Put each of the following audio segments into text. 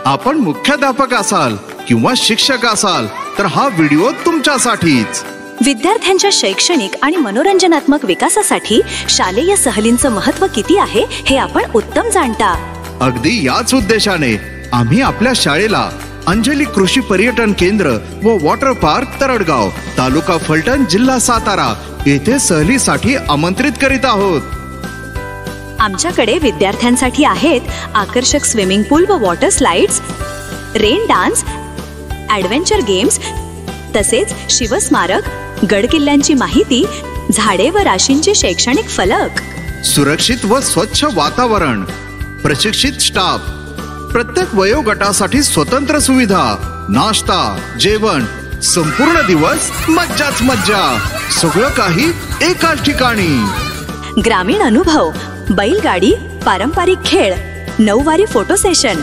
आपण मुख्याध्यापक असाल किंवा शिक्षक असाल तर हा व्हिडिओ तुमच्यासाठीच. विद्यार्थ्यांच्या शैक्षणिक आणि मनोरंजनात्मक विकासासाठी शालेय सहलींचं महत्त्व किती आहे हे आपण उत्तम जाणता. अगदी याच उद्देशाने आम्ही आपल्या शाळेला अंजली कृषी पर्यटन केंद्र व वॉटर पार्क तरडगाव, तालुका फलटण, जिल्हा सातारा येथे सहलीसाठी आमंत्रित करीत आहोत. आमच्याकडे विद्यार्थ्यांसाठी आहेत आकर्षक स्विमिंग पूल व water slides, rain dance, adventure games, तसेच शिवस्मारक, गडकिल्ल्यांची माहिती, झाडे व राशींचे शैक्षणिक फलक, सुरक्षित व स्वच्छ वातावरण, प्रशिक्षित स्टाफ, प्रत्येक वयोगटासाठी स्वतंत्र सुविधा, नाश्ता, जेवण, संपूर्ण दिवस मज्जाच मज्जा, सगळं काही एकाच ठिकाणी. ग्रामीण अनुभव, बैलगाडी, पारंपरिक खेळ, 9 वारी फोटो सेशन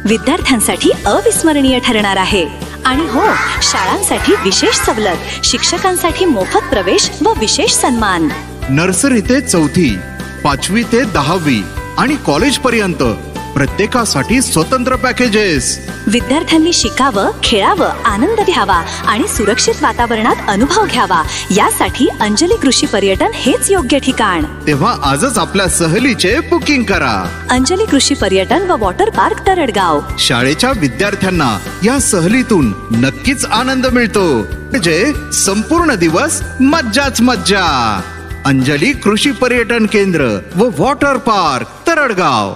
विद्यार्थ्यांसाठी अविस्मरणीय ठरणार आहे. आणि हो, शाळांसाठी विशेष सवलत, शिक्षकांसाठी मोफत प्रवेश व विशेष सन्मान. नर्सरी ते 4थी, 5वी ते 10वी आणि कॉलेज पर्यंत प्रत्येकासाठी स्वतंत्र पॅकेजेस. विद्यार्थ्यांनी शिकावं, खेळावं, आनंद घ्यावा आणि सुरक्षित वातावरणात अनुभव घ्यावा यासाठी अंजली कृषी पर्यटन हेच योग्य ठिकाण. तेव्हा आजच आपल्या सहलीचे बुकिंग करा. अंजली कृषी पर्यटन व वॉटर पार्क तरडगाव. शाळेच्या विद्यार्थ्यांना या सहलीतून नक्कीच आनंद मिळतो, म्हणजे संपूर्ण दिवस मज्जाच मज्जा. अंजली कृषी पर्यटन केंद्र व वॉटर पार्क तरडगाव.